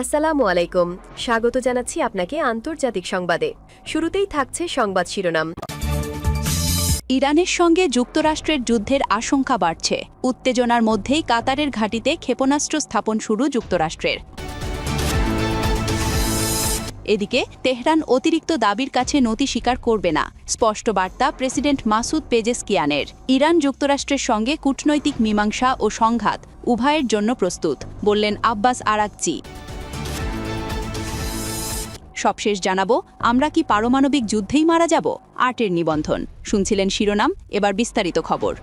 আসসালামু আলাইকুম। স্বাগত জানাচ্ছি আপনাকে আন্তর্জাতিক সংবাদে। শুরুতেই থাকছে সংবাদ শিরোনাম। ইরানের সঙ্গে যুক্তরাষ্ট্রের যুদ্ধের আশঙ্কা বাড়ছে। উত্তেজনার মধ্যেই কাতারের ঘাঁটিতে ক্ষেপণাস্ত্র স্থাপন শুরু যুক্তরাষ্ট্রের। এদিকে তেহরান অতিরিক্ত দাবির কাছে নতি স্বীকার করবে না, স্পষ্ট বার্তা প্রেসিডেন্ট মাসুদ পেজেশকিয়ানের। ইরান যুক্তরাষ্ট্রের সঙ্গে কূটনৈতিক মীমাংসা ও সংঘাত উভয়ের জন্য প্রস্তুত, বললেন আব্বাস আরাকচি। সবশেষ জানাবো, আমরা কি পারমাণবিক যুদ্ধেই মারা যাব? ৮-এর নিবন্ধন শুনছিলেন শিরোনাম, এবার বিস্তারিত খবর।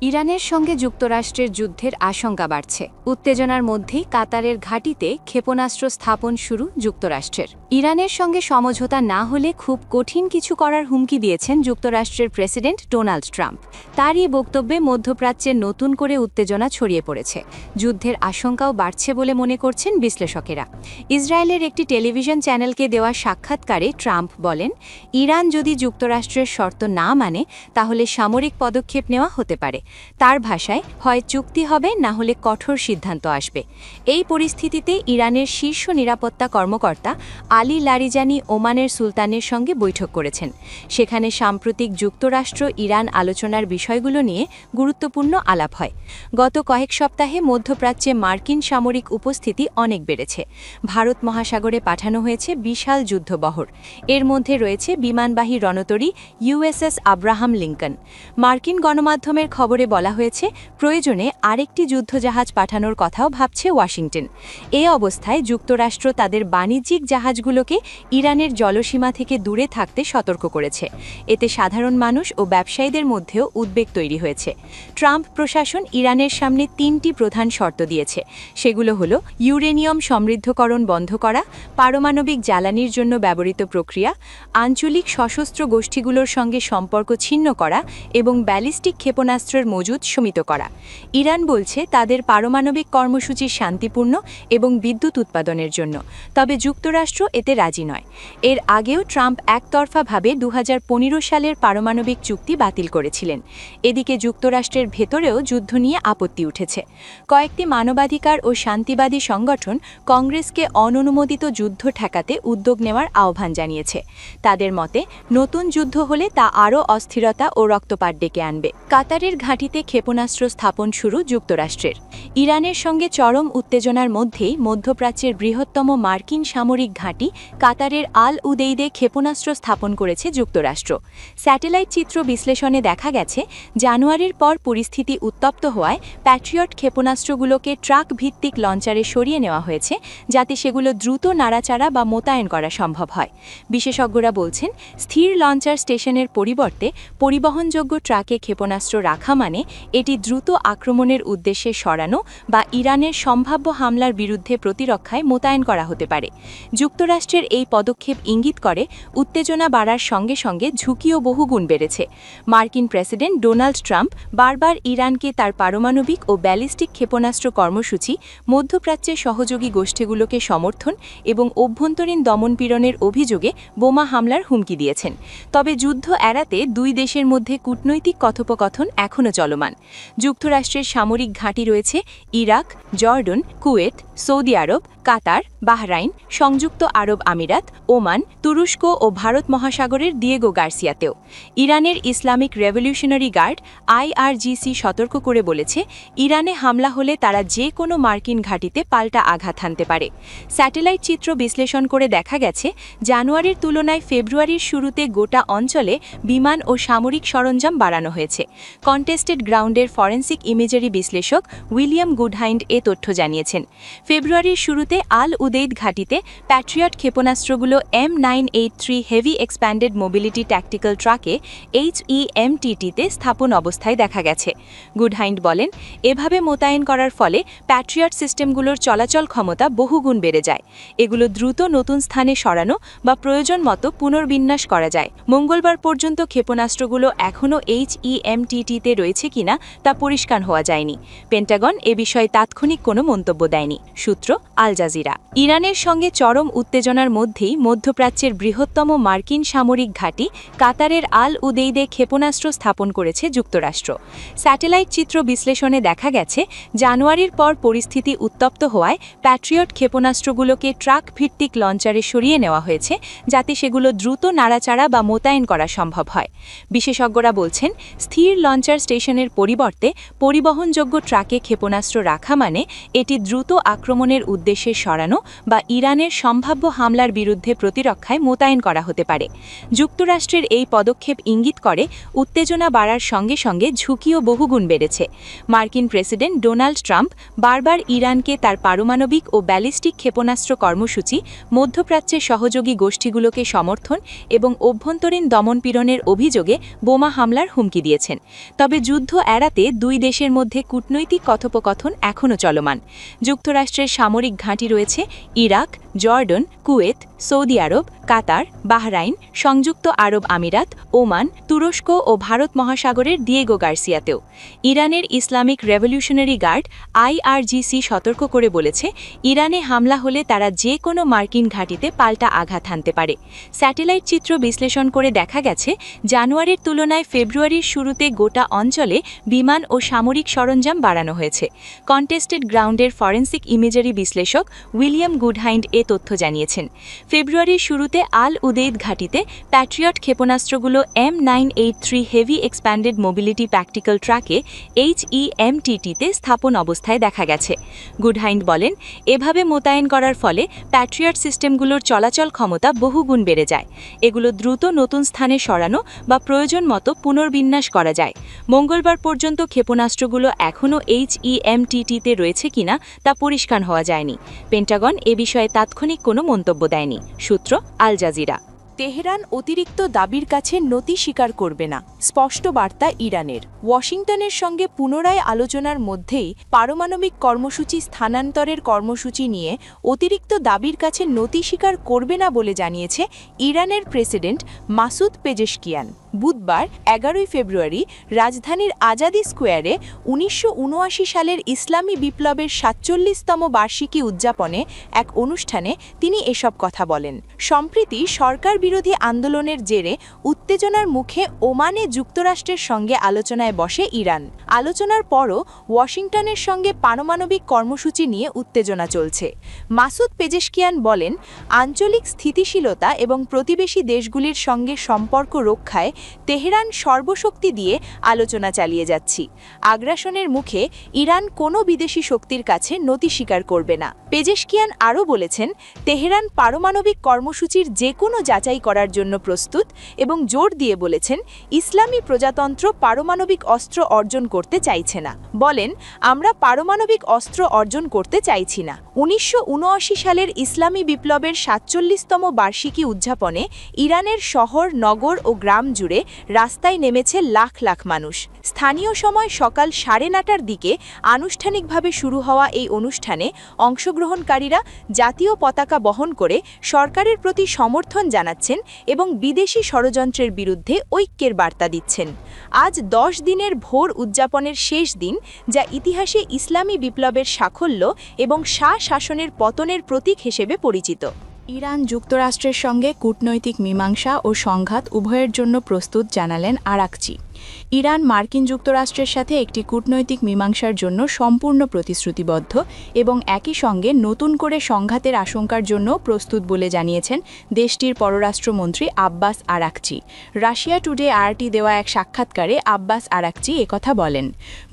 ইরানের সঙ্গে যুক্তরাষ্ট্রের যুদ্ধের আশঙ্কা বাড়ছে। উত্তেজনার মধ্যেই কাতারের ঘাঁটিতে ক্ষেপণাস্ত্র স্থাপন শুরু যুক্তরাষ্ট্রের। ইরানের সঙ্গে সমঝোতা না হলে খুব কঠিন কিছু করার হুমকি দিয়েছেন যুক্তরাষ্ট্রের প্রেসিডেন্ট ডোনাল্ড ট্রাম্প। তার এই বক্তব্যে মধ্যপ্রাচ্যে নতুন করে উত্তেজনা ছড়িয়ে পড়েছে। যুদ্ধের আশঙ্কাও বাড়ছে বলে মনে করছেন বিশ্লেষকেরা। ইসরায়েলের একটি টেলিভিশন চ্যানেলকে দেওয়া সাক্ষাৎকারে ট্রাম্প বলেন, ইরান যদি যুক্তরাষ্ট্রের শর্ত না মানে তাহলে সামরিক পদক্ষেপ নেওয়া হতে পারে। তার ভাষায়, হয় চুক্তি হবে, না হলে কঠোর সিদ্ধান্ত আসবে। এই পরিস্থিতিতে ইরানের শীর্ষ নিরাপত্তা কর্মকর্তা আলী লারিজানি ওমানের সুলতানের সঙ্গে বৈঠক করেছেন। সেখানে সাম্প্রতিক যুক্তরাষ্ট্র ইরান আলোচনার বিষয়গুলো নিয়ে গুরুত্বপূর্ণ আলাপ হয়। গত কয়েক সপ্তাহে মধ্যপ্রাচ্যে মার্কিন সামরিক উপস্থিতি অনেক বেড়েছে। ভারত মহাসাগরে পাঠানো হয়েছে বিশাল যুদ্ধবহর। এর মধ্যে রয়েছে বিমানবাহী রণতরী ইউএসএস আব্রাহাম লিঙ্কন। মার্কিন গণমাধ্যমের খবরে বলা হয়েছে, প্রয়োজনে আরেকটি যুদ্ধজাহাজ পাঠানোর কথাও ভাবছে ওয়াশিংটন। এ অবস্থায় যুক্তরাষ্ট্র তাদের বাণিজ্যিক জাহাজগুলোকে ইরানের জলসীমা থেকে দূরে থাকতে সতর্ক করেছে। এতে সাধারণ মানুষ ও ব্যবসায়ীদের মধ্যেও উদ্বেগ তৈরি হয়েছে। ট্রাম্প প্রশাসন ইরানের সামনে ৩টি প্রধান শর্ত দিয়েছে। সেগুলো হলো ইউরেনিয়াম সমৃদ্ধকরণ বন্ধ করা, পারমাণবিক জ্বালানির জন্য ব্যবহৃত প্রক্রিয়া, আঞ্চলিক সশস্ত্র গোষ্ঠীগুলোর সঙ্গে সম্পর্ক ছিন্ন করা এবং ব্যালিস্টিক ক্ষেপণাস্ত্রের মজুদ সীমিত করা। ইরান বলছে তাদের পারমাণবিক কর্মসূচি শান্তিপূর্ণ এবং বিদ্যুৎ উৎপাদনের জন্য, তবে যুক্তরাষ্ট্র এতে রাজি নয়। এর আগেও ট্রাম্প একতরফাভাবে ২০১৫ সালের পারমাণবিক চুক্তি বাতিল করেছিলেন। এদিকে যুক্তরাষ্ট্রের ভেতরেও যুদ্ধ নিয়ে আপত্তি উঠেছে। কয়েকটি মানবাধিকার ও শান্তিবাদী সংগঠন কংগ্রেসকে অননুমোদিত যুদ্ধ ঠেকাতে উদ্যোগ নেওয়ার আহ্বান জানিয়েছে। তাদের মতে, নতুন যুদ্ধ হলে তা আরও অস্থিরতা ও রক্তপাত ডেকে আনবে। কাতারের ঘাঁটিতে ক্ষেপণাস্ত্র স্থাপন শুরু যুক্তরাষ্ট্রের। ইরানের সঙ্গে চরম উত্তেজনার মধ্যেই মধ্যপ্রাচ্যের বৃহত্তম মার্কিন সামরিক ঘাঁটি কাতারের আল উদেইদে ক্ষেপণাস্ত্র স্থাপন করেছে যুক্তরাষ্ট্র। স্যাটেলাইট চিত্র বিশ্লেষণে দেখা গেছে, জানুয়ারির পর পরিস্থিতি উত্তপ্ত হওয়ায় প্যাট্রিয়ট ক্ষেপণাস্ত্রগুলোকে ট্রাক ভিত্তিক লঞ্চারে সরিয়ে নেওয়া হয়েছে, যাতে সেগুলো দ্রুত নাড়াচাড়া বা মোতায়েন করা সম্ভব হয়। বিশেষজ্ঞরা বলছেন, স্থির লঞ্চার স্টেশনের পরিবর্তে পরিবহনযোগ্য ট্রাকে ক্ষেপণাস্ত্র রাখা মানে এটি দ্রুত আক্রমণের উদ্দেশ্যে সরানো বা ইরানের সম্ভাব্য হামলার বিরুদ্ধে প্রতিরক্ষায় মোতায়েন করা হতে পারে। যুক্তরাষ্ট্রের এই পদক্ষেপ ইঙ্গিত করে উত্তেজনা বাড়ার সঙ্গে সঙ্গে ঝুঁকিও বহুগুণ বেড়েছে। মার্কিন প্রেসিডেন্ট ডোনাল্ড ট্রাম্প বারবার ইরানকে তার পারমাণবিক ও ব্যালিস্টিক ক্ষেপণাস্ত্র কর্মসূচি, মধ্যপ্রাচ্যের সহযোগী গোষ্ঠীগুলোকে সমর্থন এবং অভ্যন্তরীণ দমনপীড়নের অভিযোগে বোমা হামলার হুমকি দিয়েছেন। তবে যুদ্ধ এড়াতে দুই দেশের মধ্যে কূটনৈতিক কথোপকথন এখনও চলমান। যুক্তরাষ্ট্রের সামরিক ঘাঁটি রয়েছে ইরাক, জর্ডন, কুয়েত, সৌদি আরব, কাতার, বাহরাইন, সংযুক্ত আরব আমিরাত, ওমান, তুরস্ক ও ভারত মহাসাগরের দিয়েগো গার্সিয়াতেও। ইরানের ইসলামিক রেভলিউশনারি গার্ড IRGC সতর্ক করে বলেছে, ইরানে হামলা হলে তারা যে কোনো মার্কিন ঘাঁটিতে পাল্টা আঘাত হানতে পারে। স্যাটেলাইট চিত্র বিশ্লেষণ করে দেখা গেছে, জানুয়ারির তুলনায় ফেব্রুয়ারির শুরুতে গোটা অঞ্চলে বিমান ও সামরিক সরঞ্জাম বাড়ানো হয়েছে। কন্টেস্টেড গ্রাউন্ডের ফরেন্সিক ইমেজারি বিশ্লেষক উইলিয়াম গুডহাইন্ড এ তথ্য জানিয়েছেন। ফেব্রুয়ারির শুরুতে আল উদেইদ ঘাঁটিতে প্যাট্রিয়ট ক্ষেপণাস্ত্রগুলো M983 heavy expanded mobility tactical ট্রাকে HEMTT-তে স্থাপন অবস্থায় দেখা গেছে। গুডহাইন্ড বলেন, এভাবে মোতায়েন করার ফলে প্যাট্রিয়ট সিস্টেমগুলোর চলাচল ক্ষমতা বহুগুণ বেড়ে যায়। এগুলো দ্রুত নতুন স্থানে সরানো বা প্রয়োজন মতো পুনর্বিন্যাস করা যায়। মঙ্গলবার পর্যন্ত ক্ষেপণাস্ত্রগুলো এখনও HEMTT-তে রয়েছে কিনা তা পরিষ্কার হওয়া যায়নি। পেন্টাগন এ বিষয়ে তাৎক্ষণিক কোনো মন্তব্য দেয়নি। সূত্র আল জাজিরা। ইরানের সঙ্গে চরম উত্তেজনার মধ্যেই মধ্যপ্রাচ্যের বৃহত্তম মার্কিন সামরিক ঘাঁটি কাতারের আল উদেইদে ক্ষেপণাস্ত্র স্থাপন করেছে যুক্তরাষ্ট্র। স্যাটেলাইট চিত্র বিশ্লেষণে দেখা গেছে, জানুয়ারির পর পরিস্থিতি উত্তপ্ত হওয়ায় প্যাট্রিয়ট ক্ষেপণাস্ত্রগুলোকে ট্রাক ভিত্তিক লঞ্চারে সরিয়ে নেওয়া হয়েছে, যাতে সেগুলো দ্রুত নাড়াচাড়া বা মোতায়েন করা সম্ভব হয়। বিশেষজ্ঞরা বলছেন, স্থির লঞ্চার স্টেশনের পরিবর্তে পরিবহনযোগ্য ট্রাকে ক্ষেপণাস্ত্র রাখা মানে এটি দ্রুত আক্রমণের উদ্দেশ্যে সরানো বা ইরানের সম্ভাব্য হামলার বিরুদ্ধে প্রতিরক্ষায় মোতায়েন করা হতে পারে। যুক্তরাষ্ট্রের এই পদক্ষেপ ইঙ্গিত করে উত্তেজনা বাড়ার সঙ্গে সঙ্গে ঝুঁকিও বহুগুণ বেড়েছে। মার্কিন প্রেসিডেন্ট ডোনাল্ড ট্রাম্প বারবার ইরানকে তার পারমাণবিক ও ব্যালিস্টিক ক্ষেপণাস্ত্র কর্মসূচি, মধ্যপ্রাচ্যের সহযোগী গোষ্ঠীগুলোকে সমর্থন এবং অভ্যন্তরীণ দমনপীড়নের অভিযোগে বোমা হামলার হুমকি দিয়েছেন। তবে যুদ্ধ এড়াতে দুই দেশের মধ্যে কূটনৈতিক কথোপকথন এখনও চলমান। যুক্তরাষ্ট্রের সামরিক ঘাঁটি রয়েছে ইরাক, জর্ডন, কুয়েত, সৌদি আরব, কাতার, বাহরাইন, সংযুক্ত আরব আমিরাত, ওমান, তুরস্ক ও ভারত মহাসাগরের দিয়েগো গার্সিয়াতেও। ইরানের ইসলামিক রেভলিউশনারি গার্ড IRGC সতর্ক করে বলেছে, ইরানে হামলা হলে তারা যে কোনো মার্কিন ঘাঁটিতে পাল্টা আঘাত হানতে পারে। স্যাটেলাইট চিত্র বিশ্লেষণ করে দেখা গেছে, জানুয়ারির তুলনায় ফেব্রুয়ারির শুরুতে গোটা অঞ্চলে বিমান ও সামরিক সরঞ্জাম বাড়ানো হয়েছে। কন্টেস্টেড গ্রাউন্ডের ফরেন্সিক ইমেজারি বিশ্লেষক উইলিয়াম গুডহাইন্ড এ তথ্য জানিয়েছেন। ফেব্রুয়ারির শুরুতে আল উদেইদ ঘাঁটিতে প্যাট্রিয়ট ক্ষেপণাস্ত্রগুলো M983 heavy expanded mobility practical ট্রাকে HEMTT-তে স্থাপন অবস্থায় দেখা গেছে। গুডহাইন্ড বলেন, এভাবে মোতায়েন করার ফলে প্যাট্রিয়ট সিস্টেমগুলোর চলাচল ক্ষমতা বহুগুণ বেড়ে যায়। এগুলো দ্রুত নতুন স্থানে সরানো বা প্রয়োজন মতো পুনর্বিন্যাস করা যায়। মঙ্গলবার পর্যন্ত ক্ষেপণাস্ত্রগুলো এখনও HEMTT-তে রয়েছে কিনা তা পরিষ্কার হওয়া যায়নি। পেন্টাগন এ বিষয়ে তাৎক্ষণিক কোনো মন্তব্য দেয়নি। সূত্র আল জাজিরা। তেহরান অতিরিক্ত দাবির কাছে নতি স্বীকার করবে না, স্পষ্ট বার্তা ইরানের। ওয়াশিংটনের সঙ্গে পুনরায় আলোচনার মধ্যেই পারমাণবিক কর্মসূচি স্থানান্তরের কর্মসূচি নিয়ে অতিরিক্ত দাবির কাছে নতি স্বীকার করবে না বলে জানিয়েছে ইরানের প্রেসিডেন্ট মাসুদ পেজেশকিয়ান। বুধবার 11 ফেব্রুয়ারি রাজধানীর আজাদি স্কোয়ারে 1979 সালের ইসলামী বিপ্লবের 47তম বার্ষিকী উদযাপনে এক অনুষ্ঠানে তিনি এসব কথা বলেন। সম্প্রতি সরকার বিরোধী আন্দোলনের জেরে উত্তেজনার মুখে ওমানে যুক্তরাষ্ট্রের সঙ্গে আলোচনায় বসে ইরান। আলোচনার পরও ওয়াশিংটনের সঙ্গে পারমাণবিক কর্মসূচি নিয়ে উত্তেজনা চলছে। মাসুদ পেজেশকিয়ান বলেন, আঞ্চলিক স্থিতিশীলতা এবং প্রতিবেশী দেশগুলির সঙ্গে সম্পর্ক রক্ষায় তেহরান সর্বশক্তি দিয়ে আলোচনা চালিয়ে যাচ্ছি। আগ্রাসনের মুখে ইরান কোনো বিদেশি শক্তির কাছে নতি স্বীকার করবে না। পেজেশকিয়ান আরও বলেছেন, তেহরান পারমাণবিক কর্মসূচির যে কোনো যাচাই করার জন্য প্রস্তুত এবং জোর দিয়ে বলেছেন, ইসলামী প্রজাতন্ত্র পারমাণবিক অস্ত্র অর্জন করতে চাইছে না। বলেন, আমরা পারমাণবিক অস্ত্র অর্জন করতে চাইছি না। 1979 সালের ইসলামী বিপ্লবের 47তম বার্ষিকী উদযাপনে ইরানের শহর, নগর ও গ্রাম জুড়ে রাস্তায় নেমেছে লাখ লাখ মানুষ। স্থানীয় সময় সকাল 9:30টার দিকে আনুষ্ঠানিকভাবে শুরু হওয়া এই অনুষ্ঠানে অংশগ্রহণকারীরা জাতীয় পতাকা বহন করে সরকারের প্রতি সমর্থন জানাচ্ছেন এবং বিদেশি ষড়যন্ত্রের বিরুদ্ধে ঐক্যের বার্তা দিচ্ছেন। আজ 10 দিনের ভোর উদযাপনের শেষ দিন, যা ইতিহাসে ইসলামী বিপ্লবের সাফল্য এবং শাসনের পতনের প্রতীক হিসেবে পরিচিত। ইরান যুক্তরাষ্ট্রের সঙ্গে কূটনৈতিক মীমাংসা ও সংঘাত উভয়ের জন্য প্রস্তুত জানালেন আরাকচি। ইরান মার্কিন যুক্তরাষ্ট্রের সাথে একটি কূটনৈতিক মীমাংসার জন্য সম্পূর্ণ প্রতিশ্রুতিবদ্ধ এবং একই সঙ্গে নতুন করে সংঘাতের আশঙ্কার জন্য প্রস্তুত বলে জানিয়েছেন দেশটির পররাষ্ট্রমন্ত্রী Abbas Araghchi. Russia today RT দেওয়া এক সাক্ষাৎকারে আব্বাস আরাকচি একথা বলেন।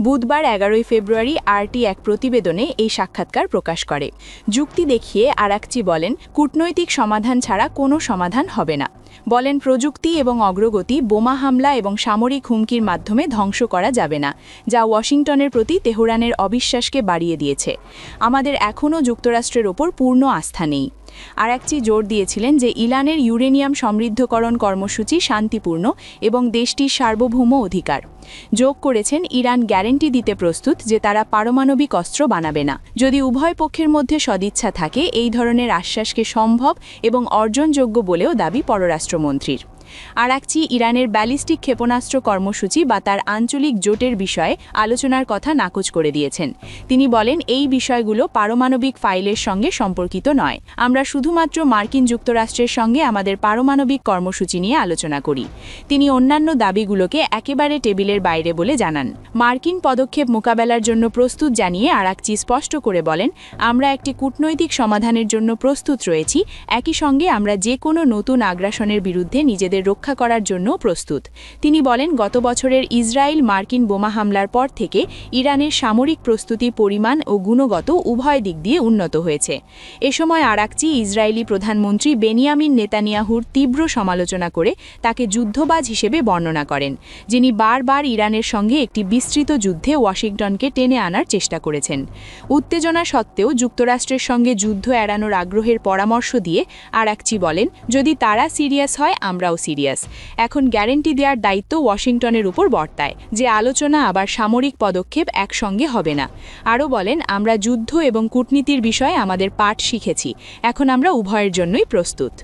বুধবার 11 ফেব্রুয়ারি RT এক প্রতিবেদনে এই সাক্ষাৎকার প্রকাশ করে। যুক্তি দেখিয়ে আরাকচি বলেন, কূটনৈতিক সমাধান ছাড়া কোনো সমাধান হবে না। বলেন, প্রযুক্তি এবং অগ্রগতি বোমা হামলা এবং সামরিক হুমকির মাধ্যমে ধ্বংস করা যাবে না, যা ওয়াশিংটনের প্রতি তেহরানের অবিশ্বাসকে বাড়িয়ে দিয়েছে। আমাদের এখনও যুক্তরাষ্ট্রের ওপর পূর্ণ আস্থা নেই। আরাকচি জোর দিয়েছিলেন যে ইরানের ইউরেনিয়াম সমৃদ্ধকরণ কর্মসূচি শান্তিপূর্ণ এবং দেশটির সার্বভৌম অধিকার। যোগ করেছেন, ইরান গ্যারান্টি দিতে প্রস্তুত যে তারা পারমাণবিক অস্ত্র বানাবে না। যদি উভয় পক্ষের মধ্যে সদিচ্ছা থাকে, এই ধরনের আশ্বাসকে সম্ভব এবং অর্জনযোগ্য বলেও দাবি পররাষ্ট্রমন্ত্রীর। আরাকচি ইরানের ব্যালিস্টিক ক্ষেপণাস্ত্র কর্মসূচি বা তার আঞ্চলিক জোটের বিষয়ে আলোচনার কথা নাকচ করে দিয়েছেন। তিনি বলেন, এই বিষয়গুলো পারমাণবিক ফাইলের সঙ্গে সম্পর্কিত নয়। আমরা শুধুমাত্র মার্কিন যুক্তরাষ্ট্রের সঙ্গে আমাদের পারমাণবিক কর্মসূচি নিয়ে আলোচনা করি। তিনি অন্যান্য দাবিগুলোকে একেবারে টেবিলের বাইরে বলে জানান। মার্কিন পদক্ষেপ মোকাবেলার জন্য প্রস্তুত জানিয়ে আরাকচি স্পষ্ট করে বলেন, আমরা একটি কূটনৈতিক সমাধানের জন্য প্রস্তুত রয়েছি। একই সঙ্গে আমরা যে কোনো নতুন আগ্রাসনের বিরুদ্ধে নিজেদের রক্ষা করার জন্য প্রস্তুত। তিনি বলেন, গত বছরের ইসরায়েল মার্কিন বোমা হামলার পর থেকে ইরানের সামরিক প্রস্তুতি পরিমাণ ও গুণগত উভয় দিক দিয়ে উন্নত হয়েছে। এ সময় আরাকচি ইসরায়েলি প্রধানমন্ত্রী বেনিয়ামিন নেতানিয়াহুর তীব্র সমালোচনা করে তাকে যুদ্ধবাজ হিসেবে বর্ণনা করেন, যিনি বারবার ইরানের সঙ্গে একটি বিস্তৃত যুদ্ধে ওয়াশিংটনকে টেনে আনার চেষ্টা করেছেন। উত্তেজনা সত্ত্বেও যুক্তরাষ্ট্রের সঙ্গে যুদ্ধ এড়ানোর আগ্রহের পরামর্শ দিয়ে আরাকচি বলেন, যদি তারা সিরিয়াস হয় আমরাও সিরিয়াস। এখন গ্যারান্টি দেওয়ার দায়িত্ব ওয়াশিংটনের উপর বর্তায় যে আলোচনা আবার সামরিক পদক্ষেপ একসঙ্গে হবে না। আরও বলেন, আমরা যুদ্ধ এবং কূটনীতির বিষয়ে আমাদের পাঠ শিখেছি, এখন আমরা উভয়ের জন্যই প্রস্তুত।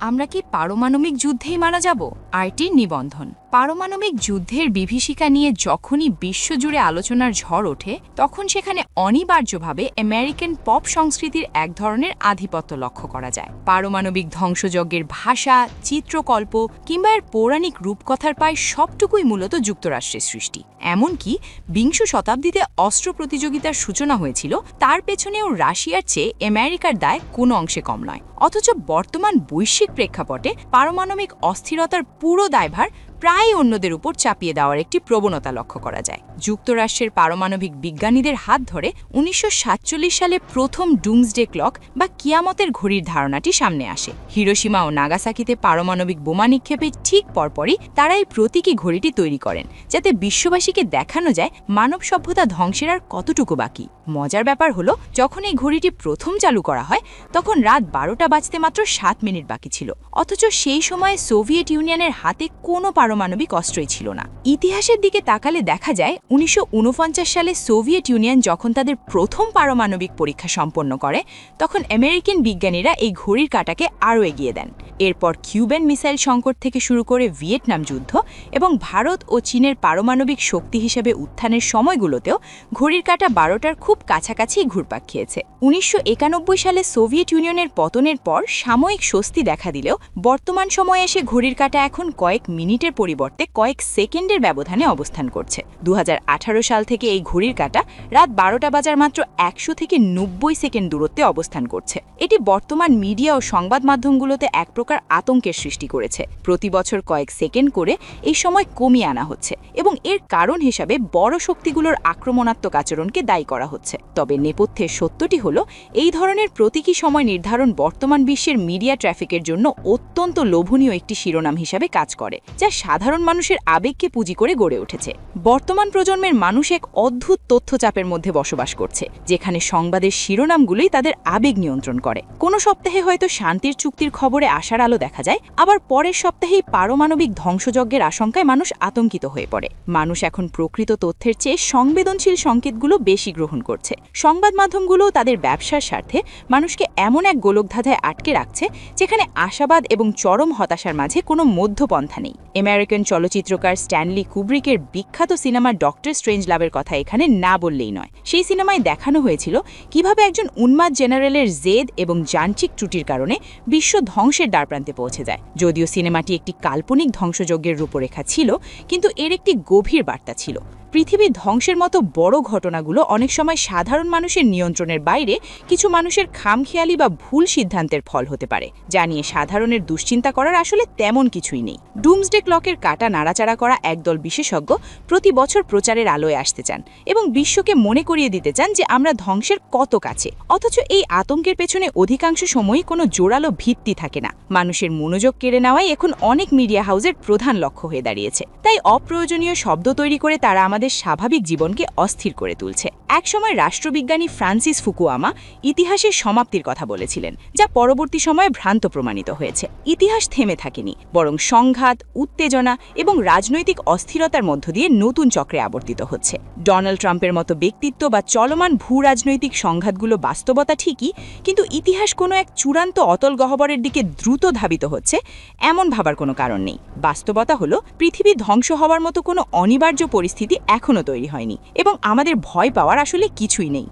আমরা কি পারমাণবিক যুদ্ধেই মারা যাব? আরটির নিবন্ধন। পারমাণবিক যুদ্ধের বিভীষিকা নিয়ে যখনই বিশ্বজুড়ে আলোচনার ঝড় ওঠে, তখন সেখানে অনিবার্যভাবে আমেরিকান পপ সংস্কৃতির এক ধরনের আধিপত্য লক্ষ্য করা যায়। পারমাণবিক ধ্বংসযজ্ঞের ভাষা, চিত্রকল্প কিংবা এর পৌরাণিক রূপকথার প্রায় সবটুকুই মূলত যুক্তরাষ্ট্রের সৃষ্টি। এমনকি বিংশ শতাব্দীতে অস্ত্র প্রতিযোগিতার সূচনা হয়েছিল, তার পেছনেও রাশিয়ার চেয়ে আমেরিকার দায় কোনো অংশে কম নয়। অথচ বর্তমান বৈশ্বিক প্রেক্ষাপটে পারমাণবিক অস্থিরতার পুরো দায়ভার প্রায় অন্যদের উপর চাপিয়ে দেওয়ার একটি প্রবণতা লক্ষ্য করা যায়। যুক্তরাষ্ট্রের পারমাণবিক বিজ্ঞানীদের হাত ধরে ১৯৪৭ সালে প্রথম ডুমসডে ক্লক বা কিয়ামতের ঘড়ির ধারণাটি সামনে আসে। হিরোশিমা ও নাগাসাকিতে পারমাণবিক বোমা নিক্ষেপের ঠিক পরপরই তারা এই প্রতীকী ঘড়িটি তৈরি করেন, যাতে বিশ্ববাসীকে দেখানো যায় মানব সভ্যতা ধ্বংসের আর কতটুকু বাকি। মজার ব্যাপার হলো, যখন এই ঘড়িটি প্রথম চালু করা হয় তখন রাত ১২টা বাজতে মাত্র ৭ মিনিট বাকি ছিল। অথচ সেই সময়ে সোভিয়েত ইউনিয়নের হাতে কোনো পারমাণবিক অস্ত্রই ছিল না। ইতিহাসের দিকে তাকালে দেখা যায় ১৯৪৯ সালে সোভিয়েত ইউনিয়ন যখন তাদের প্রথম পারমাণবিক পরীক্ষা সম্পন্ন করে, তখন আমেরিকান বিজ্ঞানীরা এই ঘড়ির কাঁটাকে আরও এগিয়ে দেন। এরপর কিউবান মিসাইল সংকট থেকে শুরু করে ভিয়েতনাম যুদ্ধ এবং ভারত ও চীনের পারমাণবিক শক্তি হিসেবে উত্থানের সময়গুলোতেও ঘড়ির কাঁটা ১২টার খুব কাছাকাছি ঘুরপাক খেয়েছে। ১৯৯১ সালে সোভিয়েত ইউনিয়নের পতনের পর সাময়িক স্বস্তি দেখা দিলেও বর্তমান সময়ে এসে ঘড়ির কাঁটা এখন কয়েক মিনিটের পরিবর্তে কয়েক সেকেন্ডের ব্যবধানে অবস্থান করছে। ২০১৮ সাল থেকে এই ঘড়ির কাঁটা রাত ১২টা বাজার মাত্র ১০০ থেকে ৯০ সেকেন্ড দূরত্বে অবস্থান করছে। এটি বর্তমান মিডিয়া ও সংবাদ মাধ্যমগুলোতে এক প্রকার আতঙ্কের সৃষ্টি করেছে। প্রতি বছর কয়েক সেকেন্ড করে এই সময় কমিয়ে আনা হচ্ছে এবং এর কারণ হিসাবে বড় শক্তিগুলোর আক্রমণাত্মক আচরণকে দায়ী করা হচ্ছে। তবে নেপথ্যের সত্যটি হলো, এই ধরনের প্রতীকী সময় নির্ধারণ বর্তমান বিশ্বের মিডিয়া ট্রাফিকের জন্য অত্যন্ত লোভনীয় একটি শিরোনাম হিসাবে কাজ করে, যা সাধারণ মানুষের আবেগকে পুঁজি করে গড়ে উঠেছে। বর্তমান প্রজন্মের মানুষ এক অদ্ভুত তথ্যচাপের মধ্যে বসবাস করছে, যেখানে সংবাদের শিরোনামগুলোই তাদের আবেগ নিয়ন্ত্রণ করে। কোনো সপ্তাহে হয়তো শান্তির চুক্তির খবরে আশার আলো দেখা যায়, আবার পরের সপ্তাহেই পারমাণবিক ধ্বংসযজ্ঞের আশঙ্কায় মানুষ আতঙ্কিত হয়ে পড়ে। মানুষ এখন প্রকৃত তথ্যের চেয়ে সংবেদনশীল সংকেতগুলো বেশি গ্রহণ করছে। সংবাদ মাধ্যমগুলোও তাদের ব্যবসার স্বার্থে মানুষকে এমন এক গোলকধাঁধায় আটকে রাখছে, যেখানে আশাবাদ এবং চরম হতাশার মাঝে কোনো মধ্যপন্থা নেই। আমেরিকান চলচ্চিত্রকার স্ট্যানলি কুব্রিকের বিখ্যাত সিনেমা ডক্টর স্ট্রেঞ্জ লাভের কথা এখানে না বললেই নয়। সেই সিনেমায় দেখানো হয়েছিল কিভাবে একজন উন্মাদ জেনারেলের জেদ এবং যান্ত্রিক ত্রুটির কারণে বিশ্ব ধ্বংসের দ্বারপ্রান্তে পৌঁছে যায়। যদিও সিনেমাটি একটি কাল্পনিক ধ্বংসযজ্ঞের রূপরেখা ছিল, কিন্তু এর একটি গভীর বার্তা ছিল। পৃথিবী ধ্বংসের মতো বড় ঘটনাগুলো অনেক সময় সাধারণ মানুষের নিয়ন্ত্রণের বাইরে কিছু মানুষের খামখেয়ালি বা ভুল সিদ্ধান্তের ফল হতে পারে, যা নিয়ে সাধারণের দুশ্চিন্তা করার আসলে তেমন কিছুই নেই। ডুমসডে ক্লকের কাঁটা নাড়াচাড়া করা একদল বিশেষজ্ঞ প্রতি বছর প্রচারের আলোয় আসতে চান এবং বিশ্বকে মনে করিয়ে দিতে চান যে আমরা ধ্বংসের কত কাছে। অথচ এই আতঙ্কের পেছনে অধিকাংশ সময়ই কোনো জোরালো ভিত্তি থাকে না। মানুষের মনোযোগ কেড়ে নেওয়াই এখন অনেক মিডিয়া হাউসের প্রধান লক্ষ্য হয়ে দাঁড়িয়েছে। তাই অপ্রয়োজনীয় শব্দ তৈরি করে তারা আমাদের আমাদের স্বাভাবিক জীবনকে অস্থির করে তুলছে। একসময় রাষ্ট্রবিজ্ঞানী ফ্রান্সিস ফুকুয়ামা ইতিহাসের সমাপ্তির কথা বলেছিলেন, যা পরবর্তী সময়ে ভ্রান্ত প্রমাণিত হয়েছে। ইতিহাস থেমে থাকেনি, বরং সংঘাত, উত্তেজনা এবং রাজনৈতিক অস্থিরতার মধ্য দিয়ে নতুন চক্রে আবর্তিত হচ্ছে। ডোনাল্ড ট্রাম্পের মতো ব্যক্তিত্ব বা চলমান ভূ-রাজনৈতিক সংঘাতগুলো বাস্তবতা ঠিকই, কিন্তু ইতিহাস কোনো এক চূড়ান্ত অতল গহ্বরের দিকে দ্রুত ধাবিত হচ্ছে এমন ভাবার কোনো কারণ নেই। বাস্তবতা হলো পৃথিবী ধ্বংস হওয়ার মতো কোনো অনিবার্য পরিস্থিতি এখনও তৈরি হয়নি এবং আমাদের ভয় পাওয়ার আসলে কিছুই নেই।